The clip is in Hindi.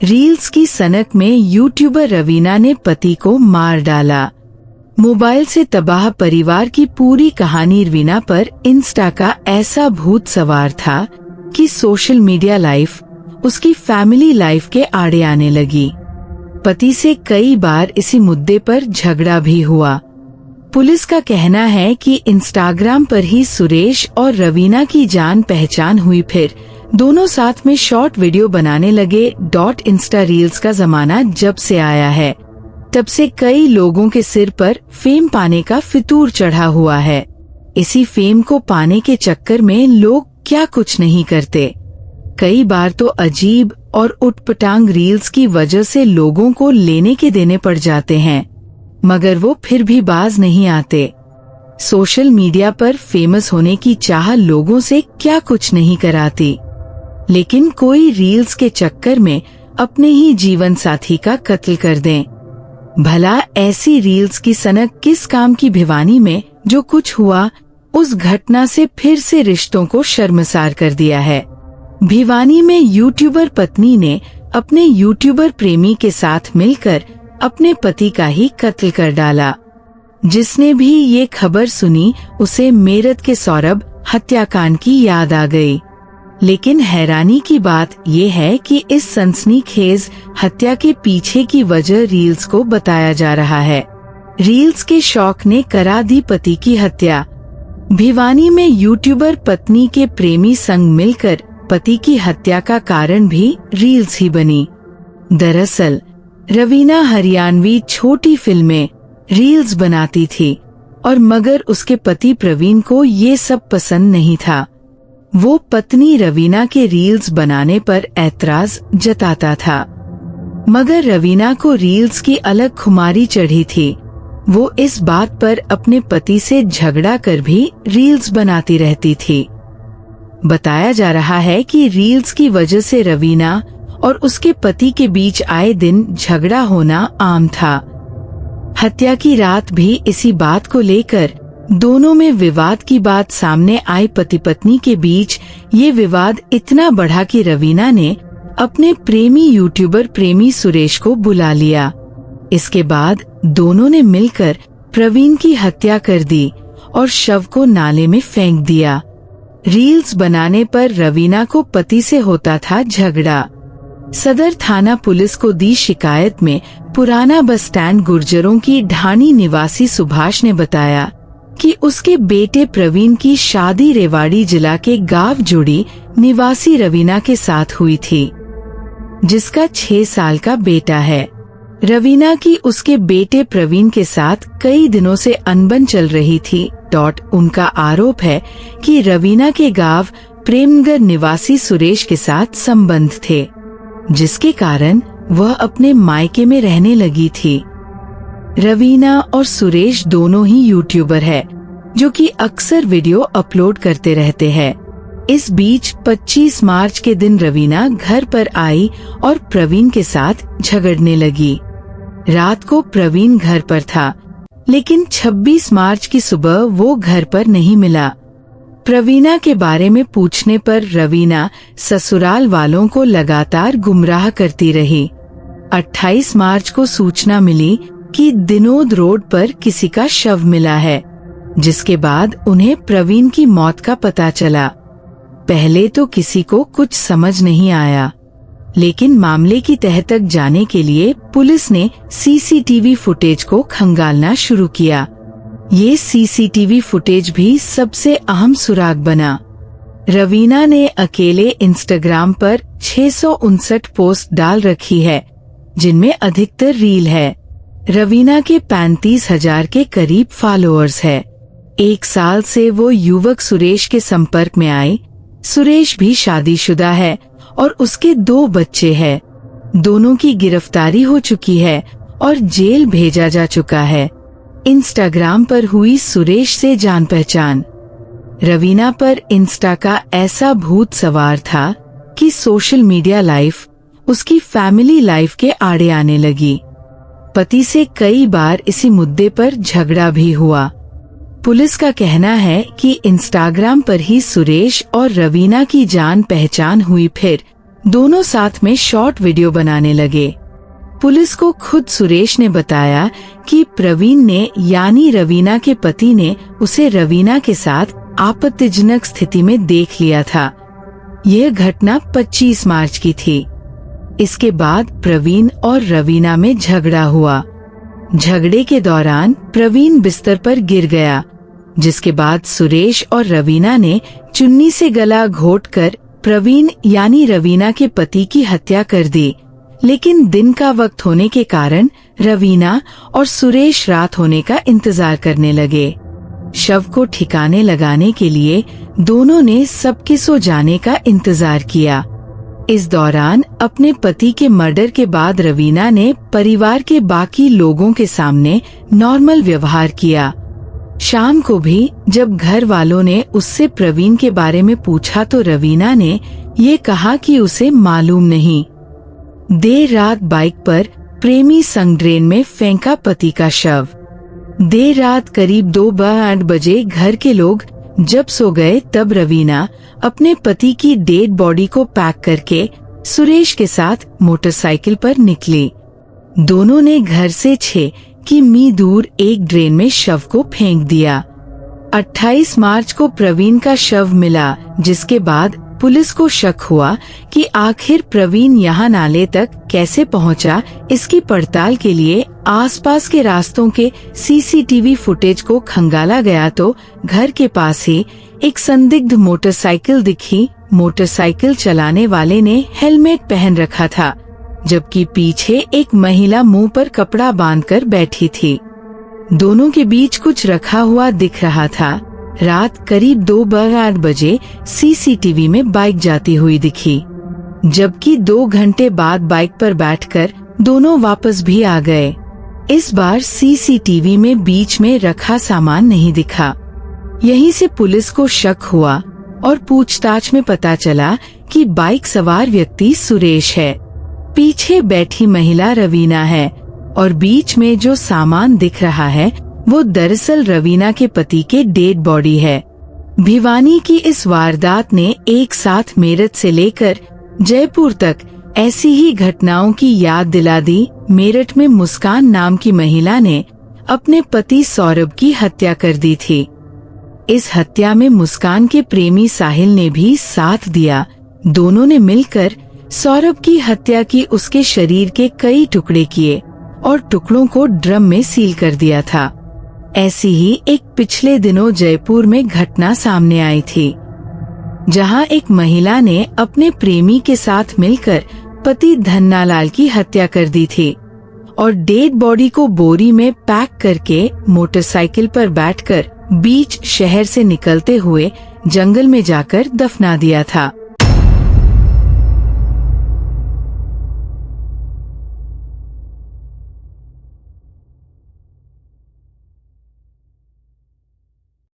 रील्स की सनक में यूट्यूबर रवीना ने पति को मार डाला। मोबाइल से तबाह परिवार की पूरी कहानी। रवीना पर इंस्टा का ऐसा भूत सवार था कि सोशल मीडिया लाइफ उसकी फैमिली लाइफ के आड़े आने लगी। पति से कई बार इसी मुद्दे पर झगड़ा भी हुआ। पुलिस का कहना है कि इंस्टाग्राम पर ही सुरेश और रवीना की जान पहचान हुई, फिर दोनों साथ में शॉर्ट वीडियो बनाने लगे। इंस्टा रील्स का जमाना जब से आया है तब से कई लोगों के सिर पर फेम पाने का फितूर चढ़ा हुआ है। इसी फेम को पाने के चक्कर में लोग क्या कुछ नहीं करते। कई बार तो अजीब और उटपटांग रील्स की वजह से लोगों को लेने के देने पड़ जाते हैं, मगर वो फिर भी बाज नहीं आते। सोशल मीडिया पर फेमस होने की चाह लोगों से क्या कुछ नहीं कराती, लेकिन कोई रील्स के चक्कर में अपने ही जीवन साथी का कत्ल कर दें। भला ऐसी रील्स की सनक किस काम की भिवानी में जो कुछ हुआ, उस घटना से फिर से रिश्तों को शर्मसार कर दिया है। भिवानी में यूट्यूबर पत्नी ने अपने यूट्यूबर प्रेमी के साथ मिलकर अपने पति का ही कत्ल कर डाला। जिसने भी ये खबर सुनी उसे मेरठ के सौरभ हत्याकांड की याद आ गई। लेकिन हैरानी की बात ये है कि इस सनसनीखेज हत्या के पीछे की वजह रील्स को बताया जा रहा है। रील्स के शौक ने करा दी पति की हत्या। भिवानी में यूट्यूबर पत्नी के प्रेमी संग मिलकर पति की हत्या का कारण भी रील्स ही बनी। दरअसल रवीना हरियाणवी छोटी फिल्में रील्स बनाती थी और मगर उसके पति प्रवीण को ये सब पसंद नहीं था। वो पत्नी रवीना के रील्स बनाने पर ऐतराज जताता था, मगर रवीना को रील्स की अलग खुमारी चढ़ी थी। वो इस बात पर अपने पति से झगड़ा कर भी रील्स बनाती रहती थी। बताया जा रहा है कि रील्स की वजह से रवीना और उसके पति के बीच आए दिन झगड़ा होना आम था। हत्या की रात भी इसी बात को लेकर दोनों में विवाद की बात सामने आई। पति पत्नी के बीच ये विवाद इतना बढ़ा कि रवीना ने अपने प्रेमी यूट्यूबर प्रेमी सुरेश को बुला लिया। इसके बाद दोनों ने मिलकर प्रवीण की हत्या कर दी और शव को नाले में फेंक दिया। रील्स बनाने पर रवीना को पति से होता था झगड़ा। सदर थाना पुलिस को दी शिकायत में पुराना बस स्टैंड गुर्जरों की ढाणी निवासी सुभाष ने बताया कि उसके बेटे प्रवीण की शादी रेवाड़ी जिला के गांव जुड़ी निवासी रवीना के साथ हुई थी, जिसका 6 साल का बेटा है। रवीना की उसके बेटे प्रवीण के साथ कई दिनों से अनबन चल रही थी। उनका आरोप है कि रवीना के गांव प्रेमनगर निवासी सुरेश के साथ संबंध थे, जिसके कारण वह अपने मायके में रहने लगी थी। रवीना और सुरेश दोनों ही यूट्यूबर है, जो कि अक्सर वीडियो अपलोड करते रहते हैं। इस बीच 25 मार्च के दिन रवीना घर पर आई और प्रवीण के साथ झगड़ने लगी। रात को प्रवीण घर पर था, लेकिन 26 मार्च की सुबह वो घर पर नहीं मिला। प्रवीणा के बारे में पूछने पर रवीना ससुराल वालों को लगातार गुमराह करती रही। 28 मार्च को सूचना मिली कि दिनोद रोड पर किसी का शव मिला है, जिसके बाद उन्हें प्रवीण की मौत का पता चला। पहले तो किसी को कुछ समझ नहीं आया, लेकिन मामले की तह तक जाने के लिए पुलिस ने सीसीटीवी फुटेज को खंगालना शुरू किया। ये सीसीटीवी फुटेज भी सबसे अहम सुराग बना। रवीना ने अकेले इंस्टाग्राम पर 659 पोस्ट डाल रखी है, जिनमें अधिकतर रील है। रवीना के 35,000 के करीब फॉलोअर्स है। 1 साल से वो युवक सुरेश के संपर्क में आए। सुरेश भी शादीशुदा है और उसके 2 बच्चे हैं। दोनों की गिरफ्तारी हो चुकी है और जेल भेजा जा चुका है। इंस्टाग्राम पर हुई सुरेश से जान पहचान। रवीना पर इंस्टा का ऐसा भूत सवार था कि सोशल मीडिया लाइफ उसकी फैमिली लाइफ के आड़े आने लगी। पति से कई बार इसी मुद्दे पर झगड़ा भी हुआ। पुलिस का कहना है कि इंस्टाग्राम पर ही सुरेश और रवीना की जान पहचान हुई, फिर दोनों साथ में शॉर्ट वीडियो बनाने लगे। पुलिस को खुद सुरेश ने बताया कि प्रवीण ने यानी रवीना के पति ने उसे रवीना के साथ आपत्तिजनक स्थिति में देख लिया था। यह घटना 25 मार्च की थी। इसके बाद प्रवीण और रवीना में झगड़ा हुआ। झगड़े के दौरान प्रवीण बिस्तर पर गिर गया, जिसके बाद सुरेश और रवीना ने चुन्नी से गला घोंटकर प्रवीण यानी रवीना के पति की हत्या कर दी। लेकिन दिन का वक्त होने के कारण रवीना और सुरेश रात होने का इंतजार करने लगे। शव को ठिकाने लगाने के लिए दोनों ने सबके सो जाने का इंतजार किया। इस दौरान अपने पति के मर्डर के बाद रवीना ने परिवार के बाकी लोगों के सामने नॉर्मल व्यवहार किया। शाम को भी जब घर वालों ने उससे प्रवीण के बारे में पूछा तो रवीना ने ये कहा कि उसे मालूम नहीं। देर रात बाइक पर प्रेमी संग ड्रेन में फेंका पति का शव। देर रात करीब 2:08 बजे घर के लोग जब सो गए तब रवीना अपने पति की डेड बॉडी को पैक करके सुरेश के साथ मोटरसाइकिल पर निकली। दोनों ने घर से 6 किमी दूर एक ड्रेन में शव को फेंक दिया। 28 मार्च को प्रवीण का शव मिला, जिसके बाद पुलिस को शक हुआ कि आखिर प्रवीण यहाँ नाले तक कैसे पहुँचा। इसकी पड़ताल के लिए आसपास के रास्तों के सीसीटीवी फुटेज को खंगाला गया तो घर के पास ही एक संदिग्ध मोटरसाइकिल दिखी। मोटरसाइकिल चलाने वाले ने हेलमेट पहन रखा था, जबकि पीछे एक महिला मुंह पर कपड़ा बांधकर बैठी थी। दोनों के बीच कुछ रखा हुआ दिख रहा था। रात करीब 2:08 बजे सीसीटीवी में बाइक जाती हुई दिखी, जबकि 2 घंटे बाद बाइक पर बैठकर दोनों वापस भी आ गए। इस बार सीसीटीवी में बीच में रखा सामान नहीं दिखा। यहीं से पुलिस को शक हुआ और पूछताछ में पता चला कि बाइक सवार व्यक्ति सुरेश है, पीछे बैठी महिला रवीना है और बीच में जो सामान दिख रहा है वो दरअसल रवीना के पति के डेड बॉडी है। भिवानी की इस वारदात ने एक साथ मेरठ से लेकर जयपुर तक ऐसी ही घटनाओं की याद दिला दी। मेरठ में मुस्कान नाम की महिला ने अपने पति सौरभ की हत्या कर दी थी। इस हत्या में मुस्कान के प्रेमी साहिल ने भी साथ दिया। दोनों ने मिलकर सौरभ की हत्या की, उसके शरीर के कई टुकड़े किए और टुकड़ों को ड्रम में सील कर दिया था। ऐसी ही एक पिछले दिनों जयपुर में घटना सामने आई थी, जहां एक महिला ने अपने प्रेमी के साथ मिलकर पति धन्नालाल की हत्या कर दी थी और डेड बॉडी को बोरी में पैक करके मोटरसाइकिल पर बैठकर बीच शहर से निकलते हुए जंगल में जाकर दफना दिया था।